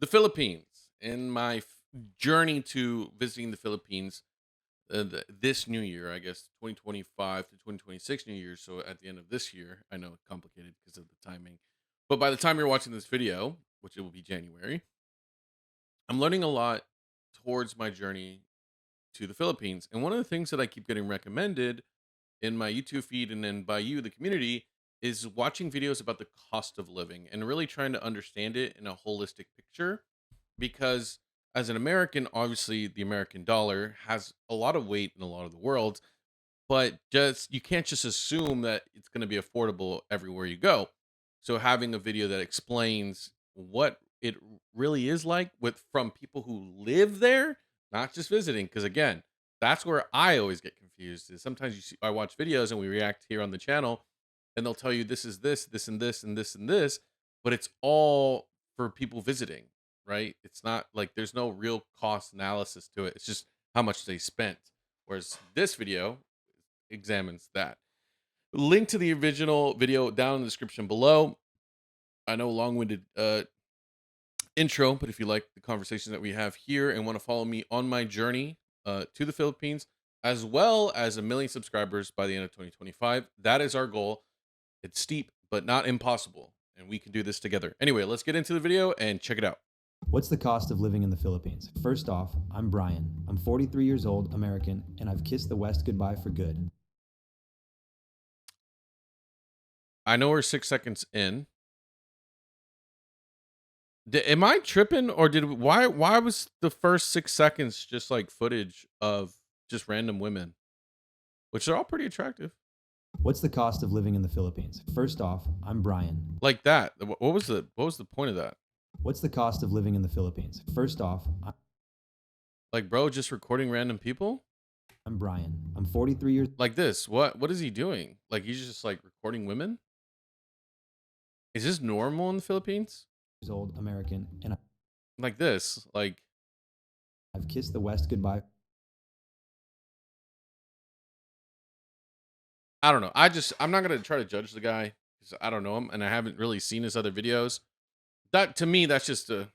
the Philippines and my journey to visiting the Philippines this new year, I guess 2025 to 2026 New Year. So at the end of this year, I know it's complicated because of the timing, but by the time you're watching this video, which it will be January, I'm learning a lot towards my journey to the Philippines. And one of the things that I keep getting recommended in my YouTube feed and then by you, the community, is watching videos about the cost of living and really trying to understand it in a holistic picture. Because as an American, obviously the American dollar has a lot of weight in a lot of the world, but just you can't just assume that it's going to be affordable everywhere you go. So having a video that explains what it really is like with from people who live there, not just visiting, because again, that's where I always get confused. Is sometimes I watch videos and we react here on the channel, and they'll tell you this is this, this and this and this and this, but it's all for people visiting, right? It's not like there's no real cost analysis to it. It's just how much they spent. Whereas this video examines that. Link to the original video down in the description below. I know long-winded intro, but if you like the conversation that we have here and want to follow me on my journey to the Philippines, as well as 1 million subscribers by the end of 2025, that is our goal. It's steep, but not impossible, and we can do this together. Anyway, let's get into the video and check it out. What's the cost of living in the Philippines? First off, I'm Brian. I'm 43 years old, American, and I've kissed the West goodbye for good. I know we're 6 seconds in. Am I tripping, or why was the first 6 seconds just like footage of just random women, which are all pretty attractive, What's the cost of living in the Philippines? First off, I'm Brian. like that? What was the point of that? What's the cost of living in the Philippines? First off, Like, bro, just recording random people I'm Brian. I'm 43 years like this. What is he doing? Like, he's just like recording women. Is this normal in the Philippines? old, American, and Like this? Like, I've kissed the West goodbye. I don't know. I'm not gonna try to judge the guy because I don't know him and I haven't really seen his other videos. That to me, that's just a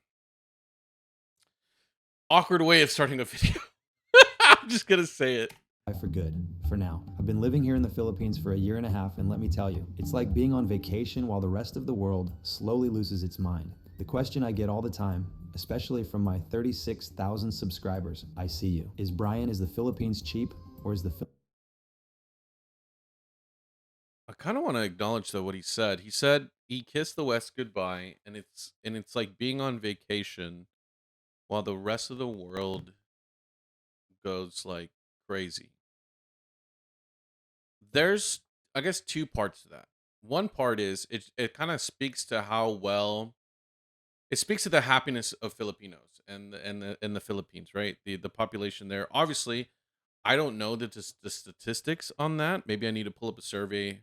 awkward way of starting a video. I'm just gonna say it. For good, for now. I've been living here in the Philippines for a year and a half, and let me tell you, it's like being on vacation while the rest of the world slowly loses its mind. The question I get all the time, especially from my 36,000 subscribers, I see you, is Brian, is the Philippines cheap, or is the I kind of want to acknowledge though what he said. He said he kissed the West goodbye, and it's like being on vacation while the rest of the world goes like crazy. There's, I guess, two parts to that. One part is it kind of speaks to how well it speaks to the happiness of Filipinos and the Philippines, right? The population there. Obviously, I don't know the statistics on that. Maybe I need to pull up a survey.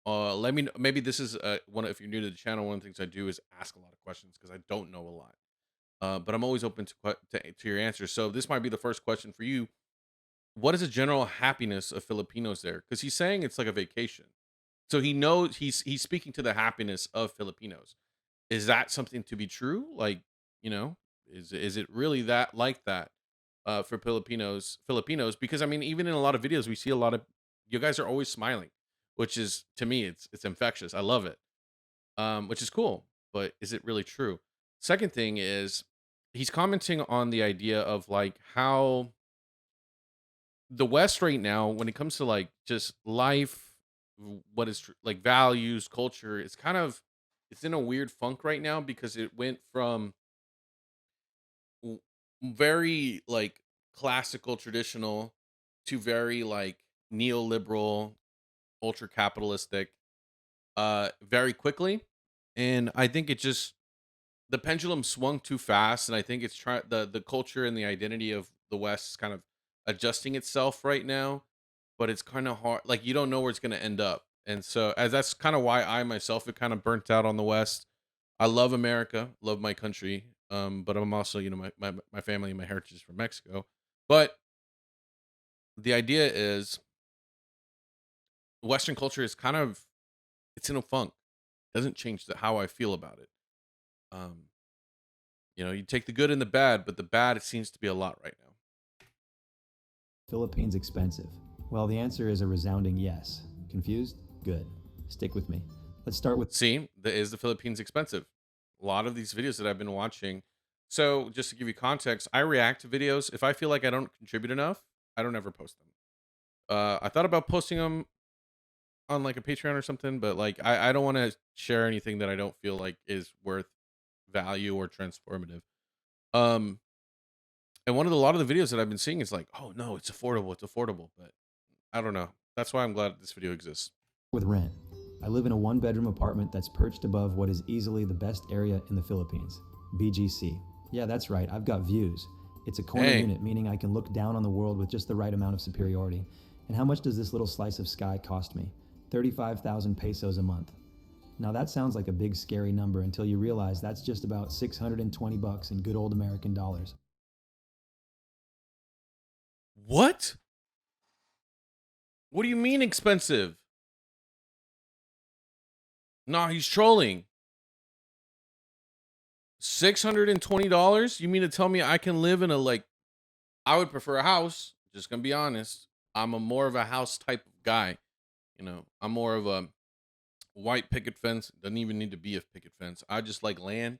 Let me maybe this is one if you're new to the channel. One of the things I do is ask a lot of questions because I don't know a lot. But I'm always open to your answers. So this might be the first question for you. What is the general happiness of Filipinos there? Because he's saying it's like a vacation. So he knows he's speaking to the happiness of Filipinos. Is that something to be true? Like, you know, is it really that like that for Filipinos? Because I mean, even in a lot of videos, we see a lot of you guys are always smiling, which is to me, it's infectious. I love it, which is cool. But is it really true? Second thing is he's commenting on the idea of like how the West right now, when it comes to like just life, what is like values, culture, it's in a weird funk right now because it went from w- very like classical, traditional to very like neoliberal, ultra capitalistic, very quickly. And I think it just the pendulum swung too fast, and I think it's trying the culture and the identity of the West is kind of adjusting itself right now, but it's kind of hard. Like you don't know where it's going to end up, and so as that's kind of why I myself have kind of burnt out on the West. I love America, love my country, but I'm also my family and my heritage is from Mexico. But the idea is Western culture is kind of it's in a funk. Doesn't change how I feel about it. Um, You take the good and the bad, but the bad, it seems to be a lot right now. Philippines expensive? Well, the answer is a resounding yes. Confused? Good. Stick with me. Let's start with See, is the Philippines expensive? A lot of these videos that I've been watching. So, just to give you context, I react to videos. If I feel like I don't contribute enough, I don't ever post them. I thought about posting them on like a Patreon or something, but like I don't want to share anything that I don't feel like is worth value or transformative. Um, and a lot of the videos that I've been seeing is like, oh no, it's affordable, but I don't know. That's why I'm glad this video exists. rent. I live in a one-bedroom apartment that's perched above what is easily the best area in the Philippines, BGC. Yeah, that's right. I've got views. It's a corner Dang, unit, meaning I can look down on the world with just the right amount of superiority. And how much does this little slice of sky cost me? 35,000 pesos a month. Now that sounds like a big scary number until you realize that's just about 620 bucks in good old American dollars. what? What do you mean expensive? Nah, he's trolling. $620? You mean to tell me I can live in a like? I would prefer a house. Just gonna be honest. I'm a more of a house type of guy. I'm more of a white picket fence. Doesn't even need to be a picket fence. I just like land.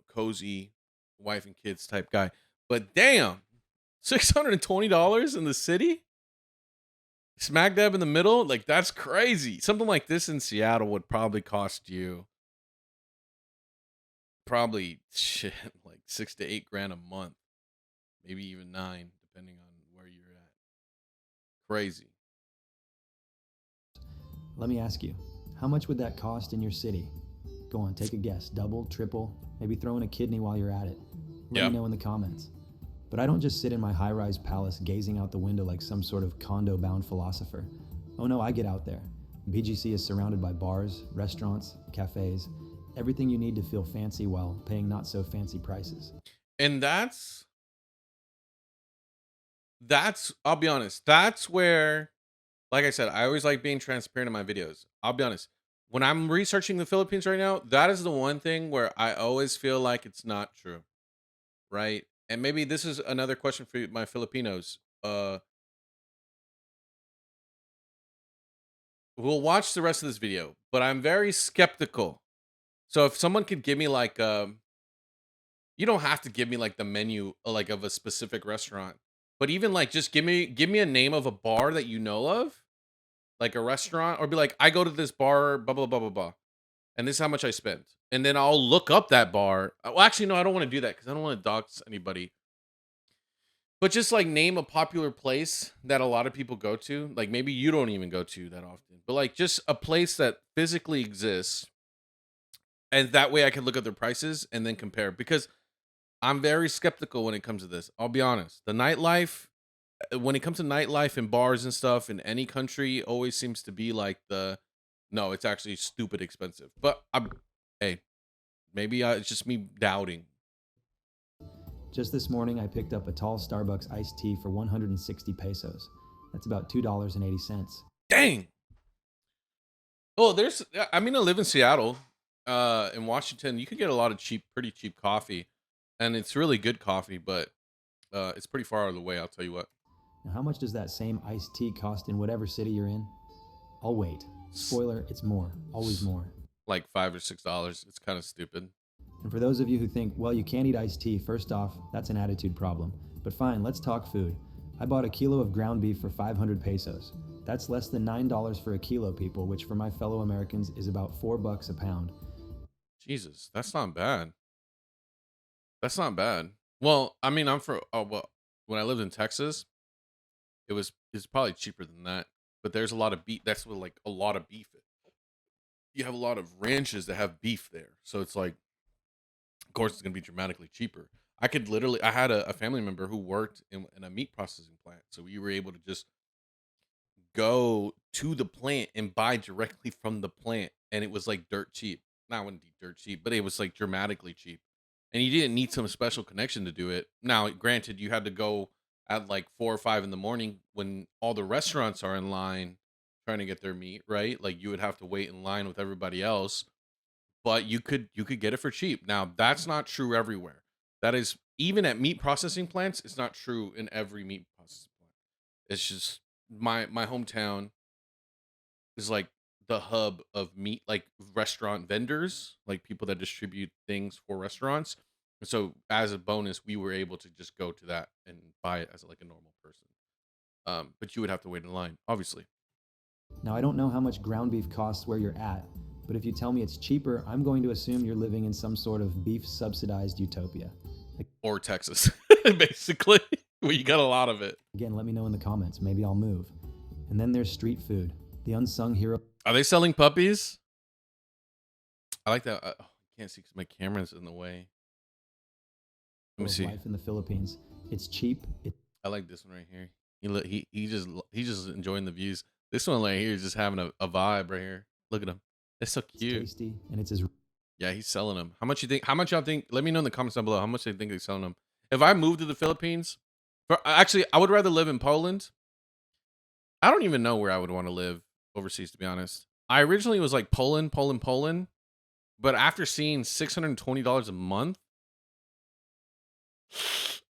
Cozy, wife and kids type guy. But damn, $620 in the city, smack dab in the middle. Like that's crazy. Something like this in Seattle would probably cost you probably shit like 6 to 8 grand a month, maybe even nine, depending on where you're at. Crazy. Let me ask you, how much would that cost in your city? Go on, take a guess. Double, triple, maybe throw in a kidney while you're at it. Let Yeah. me know in the comments. But I don't just sit in my high rise palace gazing out the window like some sort of condo bound philosopher. Oh no, I get out there. BGC is surrounded by bars, restaurants, cafes, everything you need to feel fancy while paying not so fancy prices. And that's I'll be honest. That's where, like I said, I always like being transparent in my videos. I'll be honest. When I'm researching the Philippines right now, that is the one thing where I always feel like it's not true, right? And maybe this is another question for my Filipinos. We'll watch the rest of this video, but I'm very skeptical. So if someone could give me like you don't have to give me like the menu like of a specific restaurant, but even like just give me a name of a bar that you know of, like a restaurant, or be like, I go to this bar, blah blah blah blah blah, and this is how much I spent, and then I'll look up that bar. Well, actually, no, I don't want to do that because I don't want to dox anybody. But just like name a popular place that a lot of people go to, like maybe you don't even go to that often, but like just a place that physically exists, and that way I can look at their prices and then compare because I'm very skeptical when it comes to this. I'll be honest. The nightlife, when it comes to nightlife and bars and stuff in any country, always seems to be like no, it's actually stupid expensive. But hey, maybe it's just me doubting. Just this morning, I picked up a tall Starbucks iced tea for 160 pesos. That's about $2.80. Dang. Oh, I mean, I live in Seattle, in Washington. You can get a lot of pretty cheap coffee, and it's really good coffee, but it's pretty far out of the way. I'll tell you what. Now, how much does that same iced tea cost in whatever city you're in? I'll wait. Spoiler, it's more. Always more. Like $5 or $6. It's kind of stupid. And for those of you who think, well, you can't eat iced tea, first off, that's an attitude problem. But fine, let's talk food. I bought a kilo of ground beef for 500 pesos. That's less than $9 for a kilo, people, which for my fellow Americans is about $4 a pound. Jesus, that's not bad. That's not bad. Well, I mean, well, when I lived in Texas, it's probably cheaper than that. But there's a lot of beef. That's what like a lot of beef. You have a lot of ranches that have beef there, so it's like, of course, it's gonna be dramatically cheaper. I had a family member who worked in a meat processing plant, so we were able to just go to the plant and buy directly from the plant, and it was like dirt cheap. Not wouldn't be dirt cheap, but it was like dramatically cheap. And you didn't need some special connection to do it. Now, granted, you had to go at like 4 or 5 in the morning when all the restaurants are in line trying to get their meat, right? Like you would have to wait in line with everybody else. but you could get it for cheap. Now, that's not true everywhere. That is even at meat processing plants, it's not true in every meat processing plant. It's just my hometown is like the hub of meat, like restaurant vendors, like people that distribute things for restaurants. And so as a bonus, we were able to just go to that and buy it as like a normal person. But you would have to wait in line, obviously. Now, I don't know how much ground beef costs where you're at, but if you tell me it's cheaper, I'm going to assume you're living in some sort of beef subsidized utopia. Or Texas, basically, where you got a lot of it. Again, let me know in the comments. Maybe I'll move. And then there's street food, the unsung hero Are they selling puppies? I like that. I can't see because my camera's in the way. Let me of see. life in the Philippines. It's cheap, I like this one right here. He's just enjoying the views. This one right here is just having a vibe right here. Look at him. It's so it's cute. tasty, and it's as Yeah, he's selling them. How much you think? How much y'all think? Let me know in the comments down below. How much they think they're selling them? If I move to the Philippines, actually, I would rather live in Poland. I don't even know where I would want to live overseas, to be honest. I originally was like Poland, Poland, Poland, but after seeing $620 a month,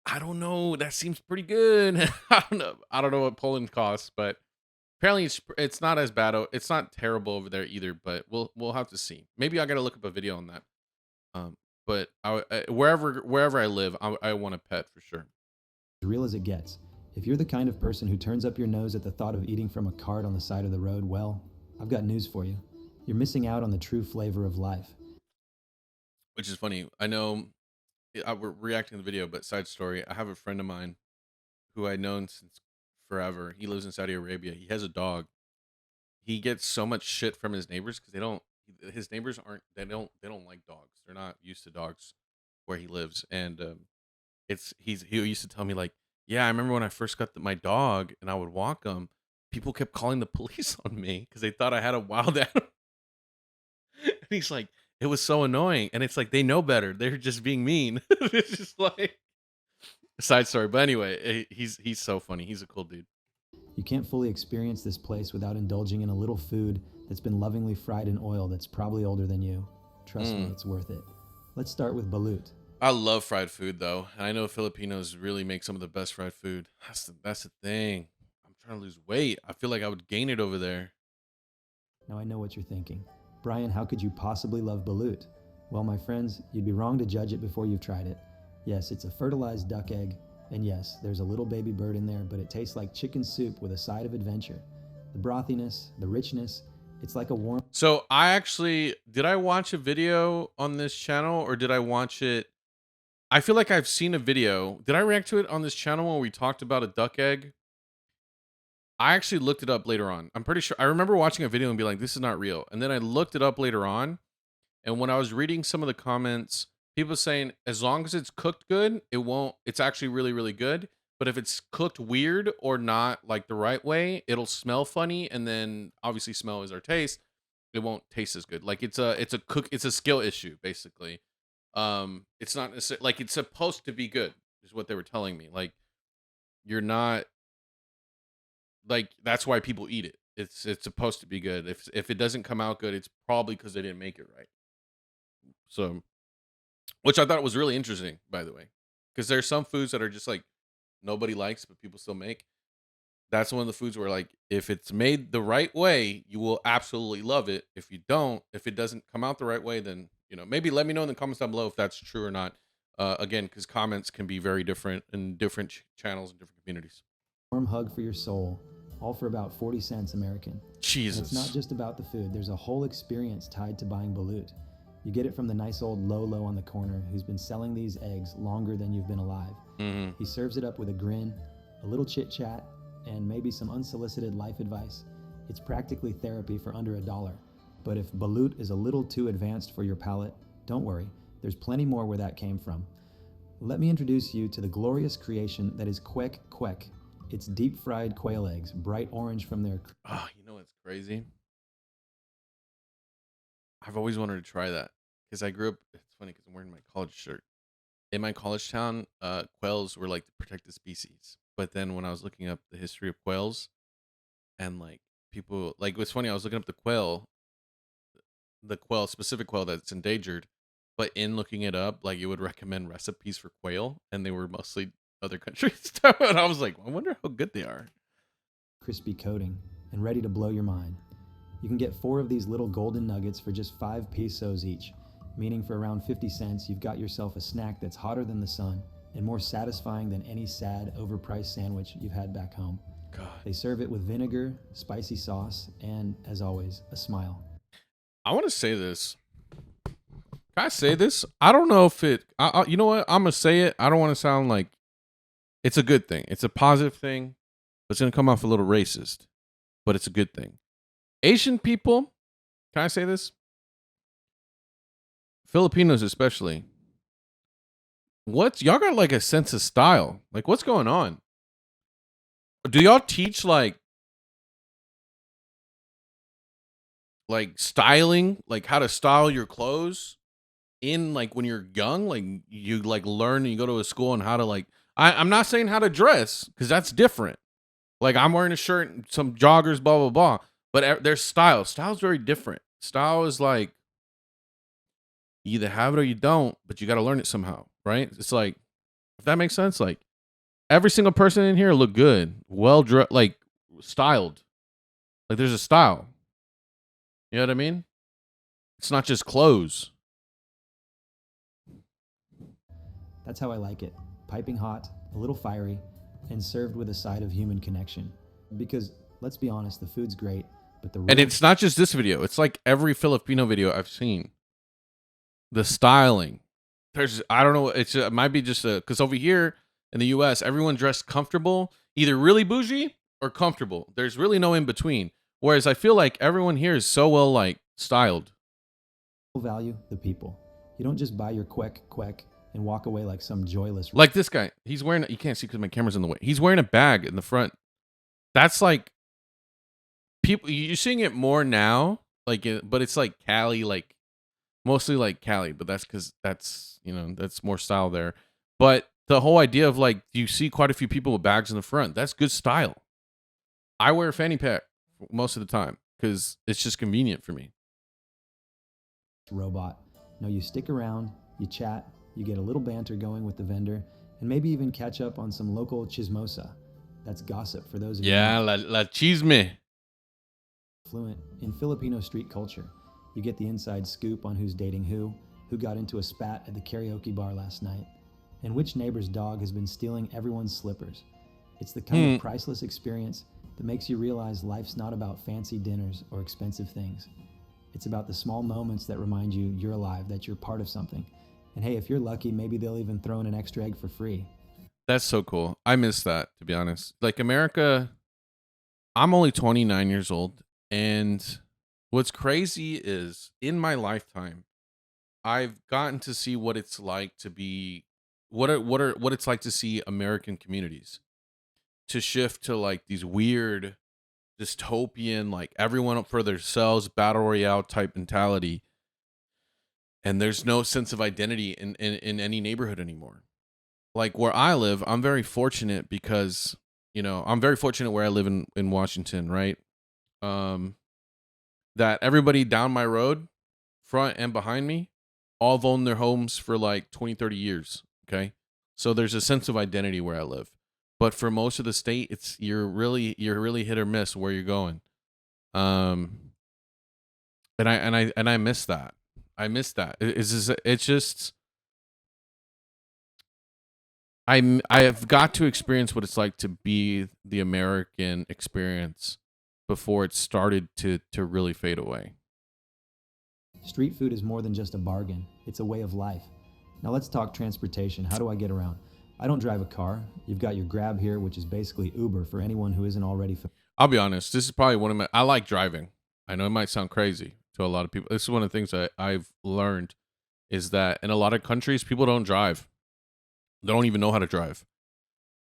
I don't know. That seems pretty good. I don't know. I don't know what Poland costs, but apparently it's not as bad. It's not terrible over there either. But we'll have to see. Maybe I got to look up a video on that. But wherever I live, I want a pet for sure. real as it gets. If you're the kind of person who turns up your nose at the thought of eating from a cart on the side of the road, well, I've got news for you. You're missing out on the true flavor of life. Which is funny. I know we're reacting to the video, but side story. I have a friend of mine who I've known since forever. He lives in Saudi Arabia. He has a dog. He gets so much shit from his neighbors because they don't. His neighbors aren't. They don't like dogs. They're not used to dogs where he lives, and he used to tell me like, yeah, I remember when I first got my dog and I would walk him. People kept calling the police on me because they thought I had a wild animal. And he's like, it was so annoying, and it's like they know better. They're just being mean. It's just like a side story, but anyway, he's so funny. He's a cool dude. You can't fully experience this place without indulging in a little food that's been lovingly fried in oil that's probably older than you. Trust me, it's worth it. Let's start with balut. I love fried food though, and I know Filipinos really make some of the best fried food. That's the thing. I'm trying to lose weight. I feel like I would gain it over there. Now I know what you're thinking. Brian, how could you possibly love balut? Well, my friends, you'd be wrong to judge it before you've tried it. Yes, it's a fertilized duck egg, and yes, there's a little baby bird in there, but it tastes like chicken soup with a side of adventure. The brothiness, the richness, it's like a warm. So did I watch a video on this channel or did I watch it? I feel like I've seen a video. Did I react to it on this channel when we talked about a duck egg? I actually looked it up later on. I'm pretty sure I remember watching a video and be like, this is not real. And then I looked it up later on. And when I was reading some of the comments, people saying as long as it's cooked good, it's actually really, really good. But if it's cooked weird or not like the right way, it'll smell funny. And then obviously smell is our taste. It won't taste as good. Like it's a skill issue, basically. It's not necessarily like it's supposed to be good, is what they were telling me. Like you're not like that's why people eat it. It's supposed to be good. If it doesn't come out good, it's probably because they didn't make it right. So, which I thought was really interesting, by the way, because there's some foods that are just like nobody likes, but people still make. That's one of the foods where like if it's made the right way, you will absolutely love it. If you don't, if it doesn't come out the right way, then maybe let me know in the comments down below if that's true or not. Again, because comments can be very different in different channels and different communities. Warm hug for your soul, all for about 40 cents American. Jesus. And it's not just about the food, there's a whole experience tied to buying balut. You get it from the nice old Lolo on the corner who's been selling these eggs longer than you've been alive. He serves it up with a grin, a little chit chat, and maybe some unsolicited life advice. It's practically therapy for under $1. But if balut is a little too advanced for your palate, don't worry, there's plenty more where that came from. Let me introduce you to the glorious creation that is kwek kwek. It's deep fried quail eggs, bright orange from their. Oh, you know what's crazy? I've always wanted to try that because I grew up. It's funny because I'm wearing my college shirt. In my college town, quails were like the protected species. But then when I was looking up the history of quails and like people, like what's funny, I was looking up the quail. the quail, specific quail that's endangered. But in looking it up, like it would recommend recipes for quail, and they were mostly other countries. And I was like, I wonder how good they are. crispy coating, and ready to blow your mind. You can get 4 of these little golden nuggets for just 5 pesos each, meaning for around 50 cents, you've got yourself a snack that's hotter than the sun and more satisfying than any sad, overpriced sandwich you've had back home. God, They serve it with vinegar, spicy sauce, and, as always, a smile. I want to say this. Can I say this? I don't know if it. You know what? I'm gonna say it. I don't want to sound like it's a good thing. It's a positive thing. But it's gonna come off a little racist, but it's a good thing. Asian people. Can I say this? Filipinos especially. What's y'all got like a sense of style? Like what's going on? Do y'all teach like styling, like how to style your clothes in like when you're young? Like you like learn and you go to a school and how to like I'm not saying how to dress because that's different. Like I'm wearing a shirt and some joggers, blah blah blah. But there's style. Style's very different. Style is like you either have it or you don't, but you got to learn it somehow, right? It's like if that makes sense. Like every single person in here look good, well dressed, like styled. Like there's a style. You know what I mean? It's not just clothes. That's how I like it. Piping hot, a little fiery, and served with a side of human connection. Because, let's be honest, the food's great, but the And real it's not just this video. It's like every Filipino video I've seen. The styling. I don't know. It might be just because over here in the U.S., everyone dressed comfortable, either really bougie or comfortable. There's really no in between. Whereas I feel like everyone here is so well like styled. value, the people. You don't just buy your quek and walk away like some joyless. Like this guy, he's wearing. You can't see because my camera's in the way. He's wearing a bag in the front. That's like people. You're seeing it more now, but it's like Cali, like mostly like Cali. But that's because that's that's more style there. But the whole idea of like you see quite a few people with bags in the front. That's good style. I wear a fanny pack most of the time because it's just convenient for me. Robot. No, you stick around, you chat, you get a little banter going with the vendor, and maybe even catch up on some local chismosa. That's gossip for those of Yeah, you la chisme. fluent in Filipino street culture. You get the inside scoop on who's dating who got into a spat at the karaoke bar last night, and which neighbor's dog has been stealing everyone's slippers. It's the kind of priceless experience that makes you realize life's not about fancy dinners or expensive things. It's about the small moments that remind you you're alive, that you're part of something. And hey, if you're lucky, maybe they'll even throw in an extra egg for free. That's so cool. I miss that, to be honest. Like America, I'm only 29 years old, and what's crazy is in my lifetime, I've gotten to see what it's like to be what it's like to see American communities to shift to like these weird dystopian, like everyone up for themselves battle royale type mentality, and there's no sense of identity in any neighborhood anymore. Like where I live, I'm very fortunate because I'm very fortunate where I live in Washington, right? um that everybody down my road, front and behind me, all have owned their homes for like 20, 30 years. Okay. So there's a sense of identity where I live. But for most of the state, you're really hit or miss where you're going. Um and I miss that. I miss that. It's just I have got to experience what it's like to be the American experience before it started to really fade away. Street food is more than just a bargain, it's a way of life. Now let's talk transportation. How do I get around? I don't drive a car. You've got your Grab here, which is basically Uber for anyone who isn't already I'll be honest. This is probably one of my. I like driving. I know it might sound crazy to a lot of people. This is one of the things that I've learned is that in a lot of countries, people don't drive. They don't even know how to drive,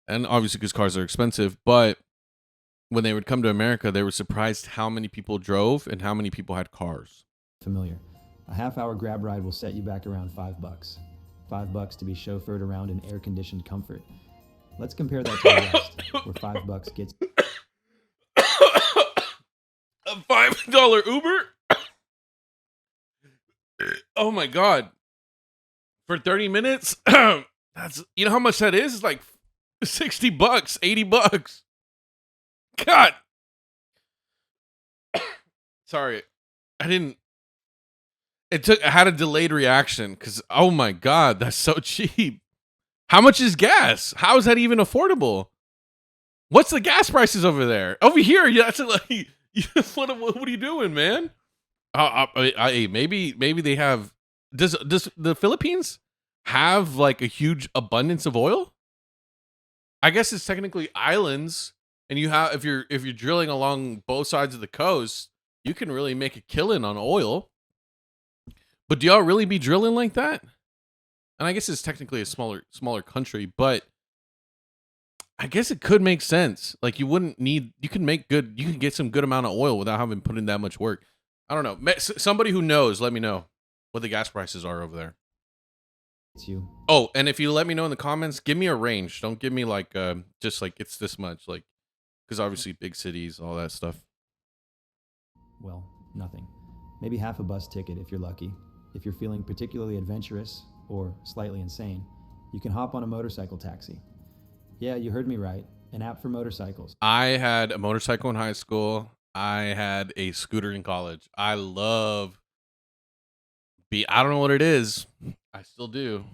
and obviously because cars are expensive. But when they would come to America, they were surprised how many people drove and how many people had cars. familiar. A half-hour Grab ride will set you back around $5. $5 to be chauffeured around in air-conditioned comfort. Let's compare that to the West, where $5 gets A $5 Uber? Oh my god. For 30 minutes? That's you know how much that is? It's like $60, $80. God. Sorry. I didn't I had a delayed reaction cuz oh my god, that's so cheap. How much is gas? How is that even affordable? What's the gas prices over there? Over here, yeah, that's like what are you doing, man? Maybe they have. Does the Philippines have like a huge abundance of oil? I guess it's technically islands, and you have if you're drilling along both sides of the coast, you can really make a killing on oil. But do y'all really be drilling like that? And I guess it's technically a smaller country, but I guess it could make sense. Like you wouldn't need you can get some good amount of oil without having put in that much work. I don't know. Somebody who knows, let me know what the gas prices are over there. It's you. Oh, and if you let me know in the comments, give me a range. Don't give me like just like it's this much, like because obviously big cities, all that stuff. Well, nothing. Maybe half a bus ticket if you're lucky. If you're feeling particularly adventurous or slightly insane, you can hop on a motorcycle taxi. Yeah, you heard me right. An app for motorcycles. I had a motorcycle in high school. I had a scooter in college. I don't know what it is. I still do.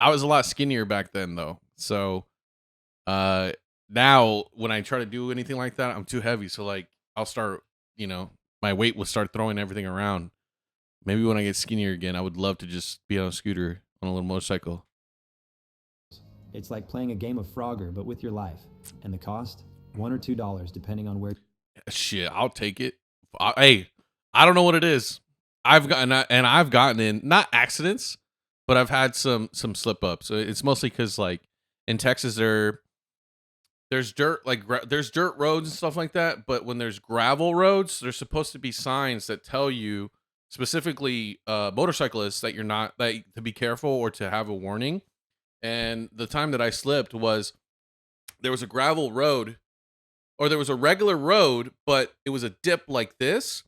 I was a lot skinnier back then though. So now when I try to do anything like that, I'm too heavy. So like I'll start, my weight will start throwing everything around. Maybe when I get skinnier again, I would love to just be on a scooter on a little motorcycle. It's like playing a game of Frogger, but with your life. And the cost? $1 or $2, depending on where. Shit, I'll take it. Hey, I don't know what it is. I've gotten in not accidents, but I've had some slip ups. It's mostly because like in Texas there's dirt there's dirt roads and stuff like that. But when there's gravel roads, there's supposed to be signs that tell you specifically motorcyclists that you're not to be careful or to have a warning. And the time that I slipped was there was a gravel road or there was a regular road, but it was a dip like this.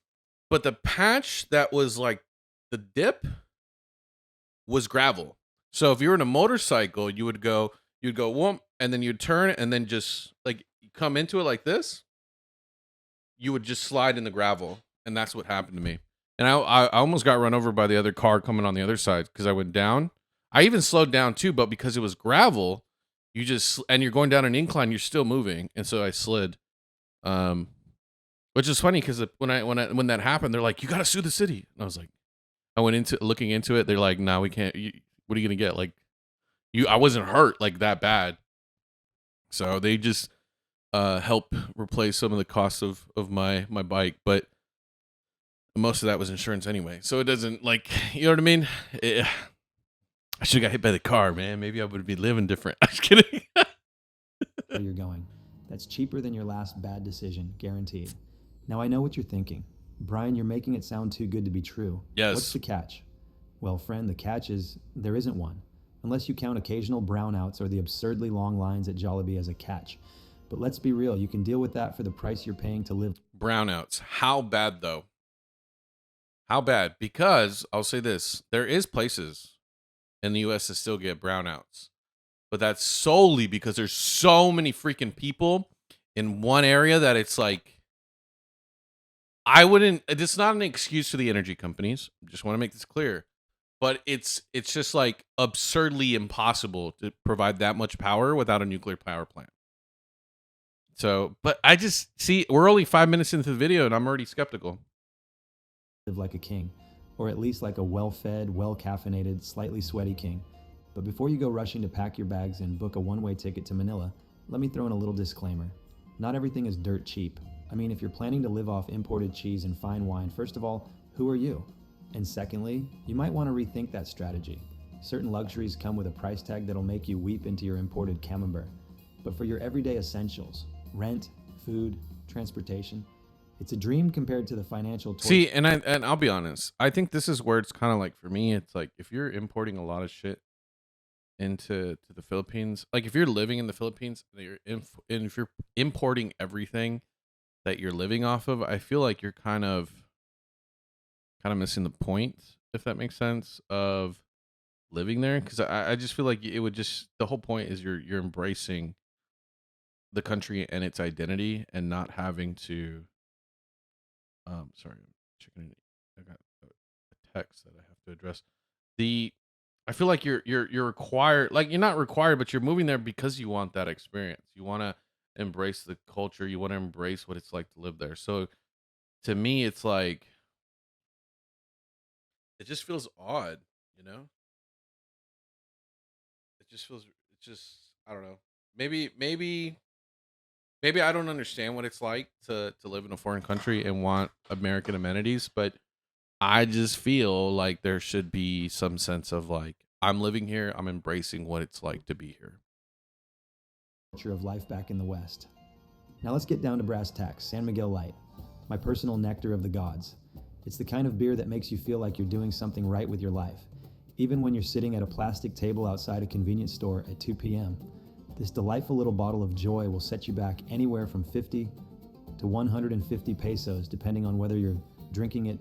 But the patch that was like the dip was gravel. So if you were in a motorcycle, you'd go whoop, and then you'd turn and then just like come into it like this. You would just slide in the gravel. And that's what happened to me. And I almost got run over by the other car coming on the other side because I went down. I even slowed down too, but because it was gravel, and you're going down an incline, you're still moving, and so I slid. Which is funny because when that happened, they're like, "You got to sue the city," and I was like, I went into looking into it. They're like, "No, we can't. What are you gonna get? Like, I wasn't hurt like that bad." So they just help replace some of the costs of my bike, but most of that was insurance anyway. So it doesn't like you know what I mean. I should have got hit by the car, man. Maybe I would be living different. I'm just kidding. Where you're going. That's cheaper than your last bad decision, guaranteed. Now I know what you're thinking. Brian, you're making it sound too good to be true. Yes. What's the catch? Well, friend, the catch is there isn't one. Unless you count occasional brownouts or the absurdly long lines at Jollibee as a catch. But let's be real, you can deal with that for the price you're paying to live. Brownouts. How bad though? How bad? Because I'll say this, there is places in the US to still get brownouts. But that's solely because there's so many freaking people in one area that it's like it's not an excuse for the energy companies. Just want to make this clear. But it's just like absurdly impossible to provide that much power without a nuclear power plant. So, but I just see we're only 5 minutes into the video and I'm already skeptical. Live like a king, or at least like a well-fed, well-caffeinated, slightly sweaty king. But before you go rushing to pack your bags and book a one-way ticket to Manila, let me throw in a little disclaimer. Not everything is dirt cheap. I mean, if you're planning to live off imported cheese and fine wine, first of all, who are you? And secondly, you might want to rethink that strategy. Certain luxuries come with a price tag that'll make you weep into your imported camembert. But for your everyday essentials, rent, food, transportation, it's a dream compared to the financial torture. See, and I'll be honest. I think this is where it's kind of like for me, it's like if you're importing a lot of shit into the Philippines, like if you're living in the Philippines and if you're importing everything that you're living off of, I feel like you're kind of missing the point. if that makes sense, of living there, because I just feel like it would just the whole point is you're embracing the country and its identity and not having to sorry, I'm checking. I got a text that I have to address. The I feel like you're required, like you're not required, but you're moving there because you want that experience. You want to embrace the culture. You want to embrace what it's like to live there. So to me, it's like it just feels odd, you know. It just feels. It just I don't know. Maybe I don't understand what it's like to live in a foreign country and want American amenities, but I just feel like there should be some sense of like I'm living here, I'm embracing what it's like to be here. Culture of life back in the West. Now let's get down to brass tacks. San Miguel Light, my personal nectar of the gods. It's the kind of beer that makes you feel like you're doing something right with your life, even when you're sitting at a plastic table outside a convenience store at 2 p.m. This delightful little bottle of joy will set you back anywhere from 50 to 150 pesos, depending on whether you're drinking it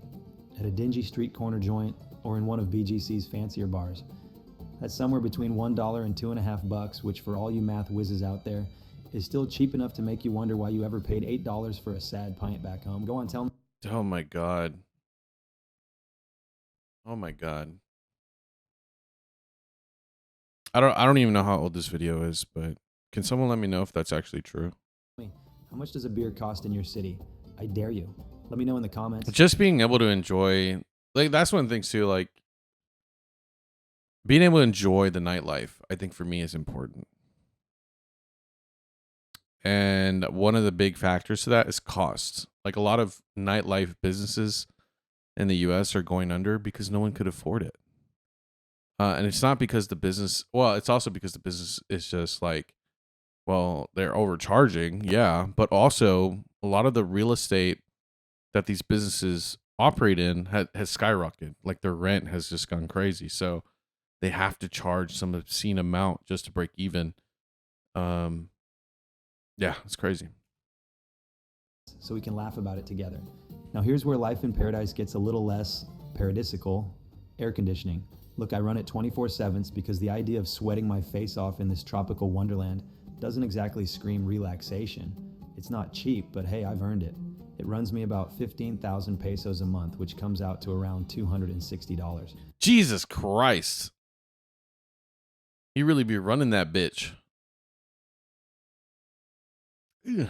at a dingy street corner joint or in one of BGC's fancier bars. That's somewhere between $1 and $2.50, which for all you math whizzes out there is still cheap enough to make you wonder why you ever paid $8 for a sad pint back home. Go on, tell me. Oh my god. Oh my god. I don't even know how old this video is, but can someone let me know if that's actually true? How much does a beer cost in your city? I dare you. Let me know in the comments. Just being able to enjoy, like that's one of the things too, like being able to enjoy the nightlife, I think for me is important. And one of the big factors to that is costs. Like a lot of nightlife businesses in the US are going under because no one could afford it. And it's not because the business, well, it's also because the business is just like, well, they're overcharging. Yeah. But also, a lot of the real estate that these businesses operate in has skyrocketed. Like their rent has just gone crazy. So they have to charge some obscene amount just to break even. Um, yeah, it's crazy. So we can laugh about it together. Now here's where life in paradise gets a little less paradisical. Air conditioning. Look, I run it 24/7 because the idea of sweating my face off in this tropical wonderland doesn't exactly scream relaxation. It's not cheap, but hey, I've earned it. It runs me about 15,000 pesos a month, which comes out to around $260. Jesus Christ. You really be running that bitch. Ugh.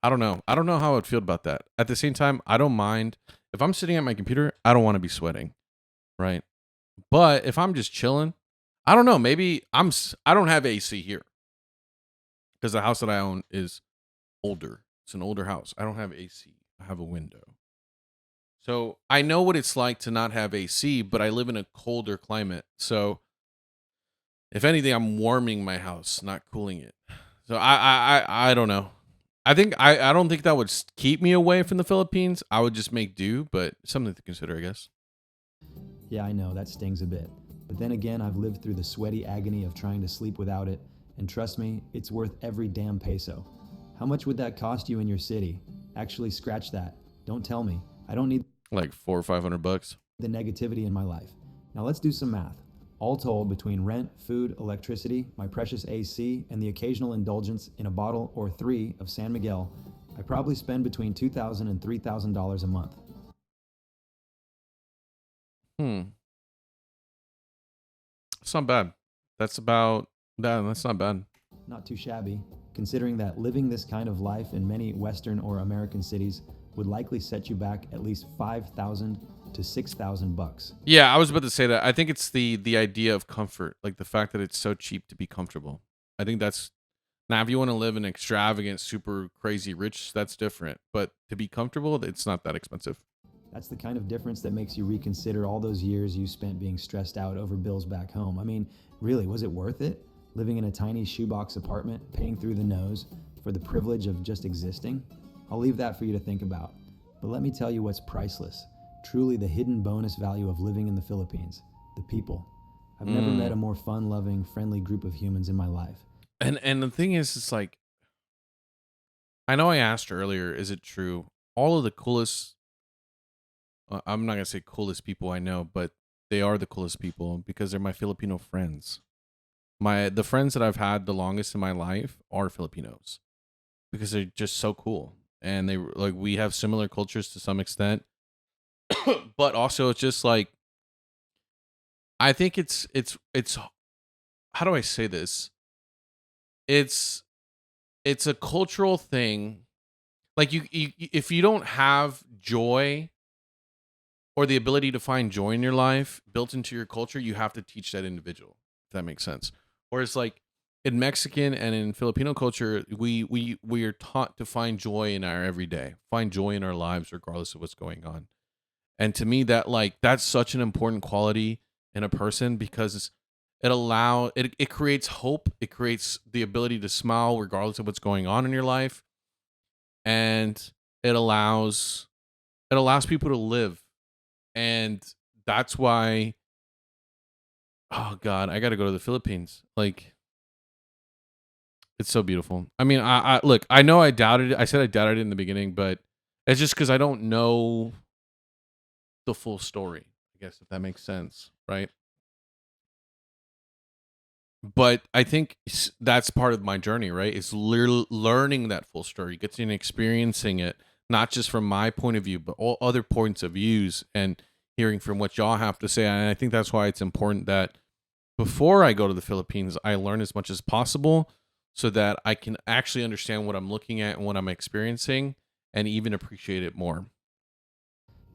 I don't know. I don't know how I would feel about that. At the same time, I don't mind. If I'm sitting at my computer, I don't want to be sweating, right? But if I'm just chilling, I don't know. Maybe I don't have AC here because the house that I own is older. It's an older house. I don't have AC. I have a window. So I know what it's like to not have AC, but I live in a colder climate. So if anything, I'm warming my house, not cooling it. So I don't know. I don't think that would keep me away from the Philippines. I would just make do, but something to consider, I guess. Yeah, I know, that stings a bit. But then again, I've lived through the sweaty agony of trying to sleep without it, and trust me, it's worth every damn peso. How much would that cost you in your city? Actually, scratch that. Don't tell me. I don't need Like $400 or $500. the negativity in my life. Now let's do some math. All told, between rent, food, electricity, my precious AC, and the occasional indulgence in a bottle or three of San Miguel, I probably spend between $2,000 and $3,000 a month. Hmm. It's not bad. That's about that. That's not bad. Not too shabby, considering that living this kind of life in many Western or American cities would likely set you back at least 5,000 to 6,000 bucks. Yeah, I was about to say that. I think it's the idea of comfort, like the fact that it's so cheap to be comfortable. I think that's now if you want to live an extravagant, super crazy rich, that's different. But to be comfortable, it's not that expensive. That's the kind of difference that makes you reconsider all those years you spent being stressed out over bills back home. I mean, really, was it worth it? Living in a tiny shoebox apartment, paying through the nose for the privilege of just existing? I'll leave that for you to think about. But let me tell you what's priceless. Truly the hidden bonus value of living in the Philippines. The people. I've never met a more fun-loving, friendly group of humans in my life. And the thing is, it's like I know I asked earlier, is it true? All of the coolest I'm not gonna say coolest people I know, but they are the coolest people because they're my Filipino friends. The friends that I've had the longest in my life are Filipinos because they're just so cool, and they like we have similar cultures to some extent, but also it's just like I think it's how do I say this? It's it's a cultural thing. Like if you don't have joy or the ability to find joy in your life built into your culture, you have to teach that individual. If that makes sense. Whereas like in Mexican and in Filipino culture, we are taught to find joy in our everyday, find joy in our lives regardless of what's going on. And to me, that's such an important quality in a person because it creates hope. It creates the ability to smile regardless of what's going on in your life, and it allows people to live. And that's why, oh God, I got to go to the Philippines. Like it's so beautiful. I mean, I look, I know I doubted it. I said I doubted it in the beginning, but it's just because I don't know the full story. I guess if that makes sense, right? But I think that's part of my journey, right? It's learning that full story, getting and experiencing it, not just from my point of view, but all other points of views and hearing from what y'all have to say. And I think that's why it's important that before I go to the Philippines, I learn as much as possible so that I can actually understand what I'm looking at and what I'm experiencing and even appreciate it more.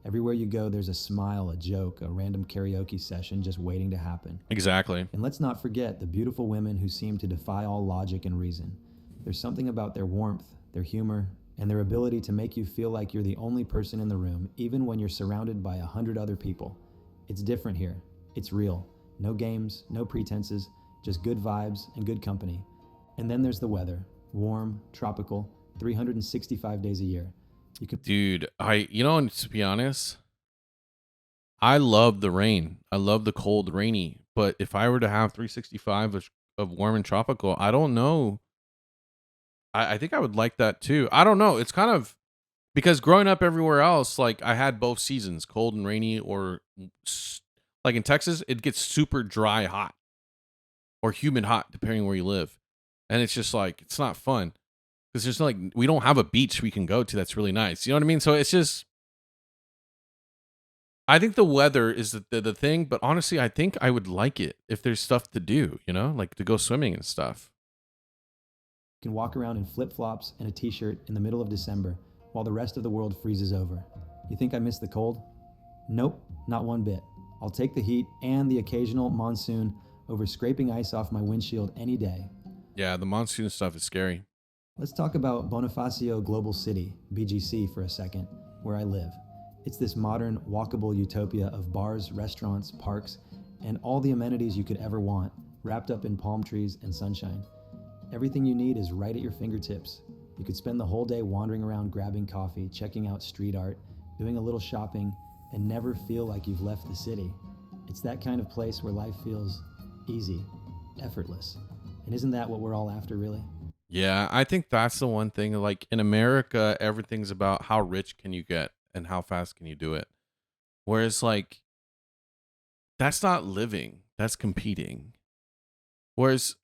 Everywhere you go, there's a smile, a joke, a random karaoke session just waiting to happen. Exactly. And let's not forget the beautiful women who seem to defy all logic and reason. There's something about their warmth, their humor, and their ability to make you feel like you're the only person in the room, even when you're surrounded by 100 other people. It's different here. It's real. No games, no pretenses, just good vibes and good company. And then there's the weather. Warm, tropical, 365 days a year. You could Dude, and to be honest, I love the rain. I love the cold, rainy. But if I were to have 365 of warm and tropical, I don't know. I think I would like that too. I don't know. It's kind of because growing up everywhere else, like I had both seasons, cold and rainy, or like in Texas, it gets super dry hot or humid hot, depending where you live. And it's just like, it's not fun because there's like, we don't have a beach we can go to that's really nice. You know what I mean? So it's just, I think the weather is the thing, but honestly, I think I would like it if there's stuff to do, like to go swimming and stuff. can walk around in flip-flops and a t-shirt in the middle of December while the rest of the world freezes over. You think I miss the cold? Nope, not one bit. I'll take the heat and the occasional monsoon over scraping ice off my windshield any day. Yeah, the monsoon stuff is scary. Let's talk about Bonifacio Global City, BGC, for a second, where I live. It's this modern, walkable utopia of bars, restaurants, parks, and all the amenities you could ever want, wrapped up in palm trees and sunshine. Everything you need is right at your fingertips. You could spend the whole day wandering around grabbing coffee, checking out street art, doing a little shopping, and never feel like you've left the city. It's that kind of place where life feels easy, effortless. And isn't that what we're all after, really? Yeah, I think that's the one thing. Like in America, everything's about how rich can you get and how fast can you do it. Whereas, like, that's not living, that's competing. Whereas,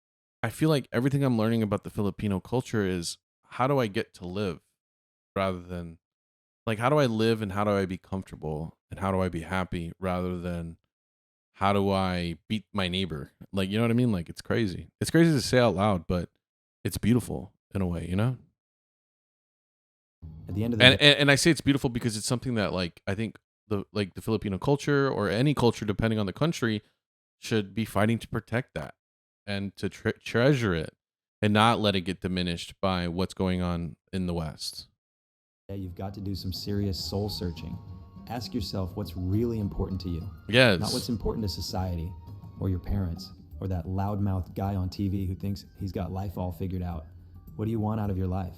I feel like everything I'm learning about the Filipino culture is how do I get to live rather than like, how do I live and how do I be comfortable and how do I be happy rather than how do I beat my neighbor? Like, you know what I mean? Like, it's crazy. It's crazy to say out loud, but it's beautiful in a way. At the end of the And, day, and and I say it's beautiful because it's something that like I think the Filipino culture or any culture depending on the country should be fighting to protect that and to treasure it and not let it get diminished by what's going on in the West. you've got to do some serious soul searching. Ask yourself what's really important to you, not what's Yes. important to society or your parents or that loudmouth guy on TV who thinks he's got life all figured out. What do you want out of your life?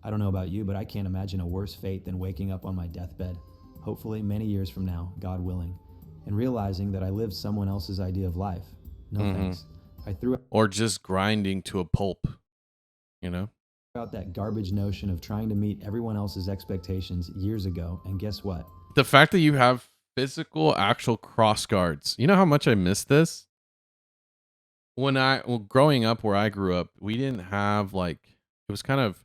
I don't know about you, but I can't imagine a worse fate than waking up on my deathbed, hopefully many years from now, God willing, and realizing that I lived someone else's idea of life. No Hmm. thanks. I threw Or just grinding to a pulp, you know? out that garbage notion of trying to meet everyone else's expectations years ago, and guess what? The fact that you have physical, actual cross guards. You know how much I miss this? Well, growing up where I grew up, we didn't have like, it was kind of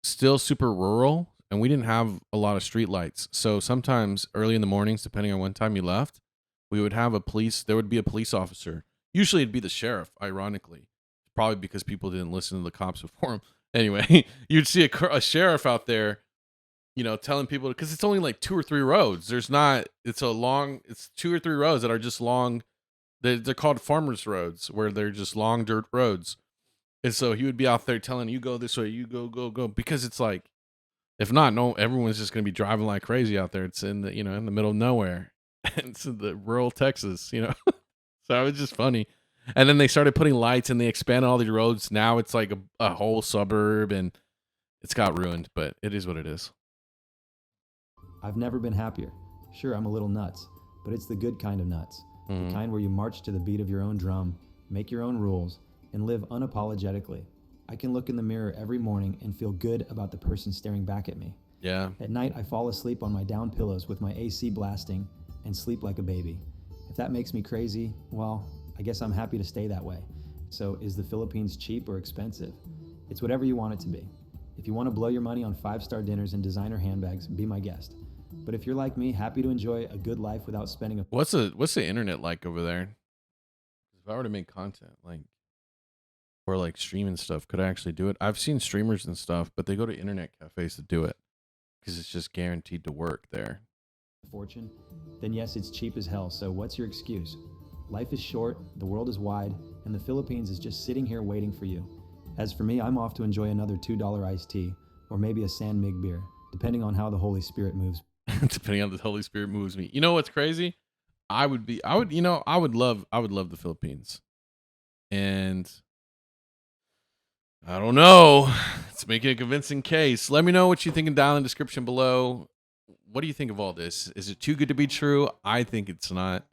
still super rural and we didn't have a lot of street lights. So sometimes early in the mornings, depending on when time you left, we would have there would be a police officer. Usually it'd be the sheriff, ironically. Probably because people didn't listen to the cops before him. Anyway, you'd see a sheriff out there, telling people, because it's only like 2 or 3 roads. It's 2 or 3 roads that are just long. They're called farmers roads, where they're just long dirt roads. And so he would be out there telling you, go this way, you go, because it's like, if not, no, everyone's just gonna be driving like crazy out there. It's in in the middle of nowhere. And it's in the rural Texas. So it was just funny. And then they started putting lights and they expanded all these roads. Now it's like a whole suburb and it's got ruined, but it is what it is. I've never been happier. Sure, I'm a little nuts, but it's the good kind of nuts. The kind where you march to the beat of your own drum, make your own rules, and live unapologetically. I can look in the mirror every morning and feel good about the person staring back at me. Yeah. At night, I fall asleep on my down pillows with my AC blasting and sleep like a baby. If that makes me crazy, well, I guess I'm happy to stay that way. So, is the Philippines cheap or expensive? It's whatever you want it to be. If you want to blow your money on 5-star dinners and designer handbags, be my guest. But if you're like me, happy to enjoy a good life without spending a What's the internet like over there? If I were to make content, like, or like streaming stuff, could I actually do it? I've seen streamers and stuff, but they go to internet cafes to do it because it's just guaranteed to work there. fortune, then yes, it's cheap as hell. So what's your excuse? Life is short, the world is wide, and the Philippines is just sitting here waiting for you. As for me, I'm off to enjoy another $2 iced tea, or maybe a San Mig beer, depending on how the Holy Spirit moves. Depending on the Holy Spirit moves me. You know what's crazy? I would be I would you know, I would love the Philippines. And I don't know. Let's make it a convincing case. Let me know what you think down in the description below. What do you think of all this? Is it too good to be true? I think it's not.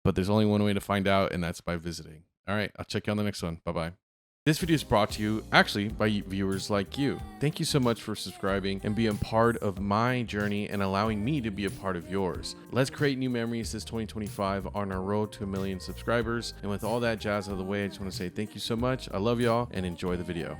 But there's only one way to find out, and that's by visiting. All right, I'll check you on the next one. Bye-bye. This video is brought to you, actually, by viewers like you. Thank you so much for subscribing and being part of my journey and allowing me to be a part of yours. Let's create new memories this 2025 on our road to 1 million subscribers. And with all that jazz out of the way, I just want to say thank you so much. I love y'all and enjoy the video.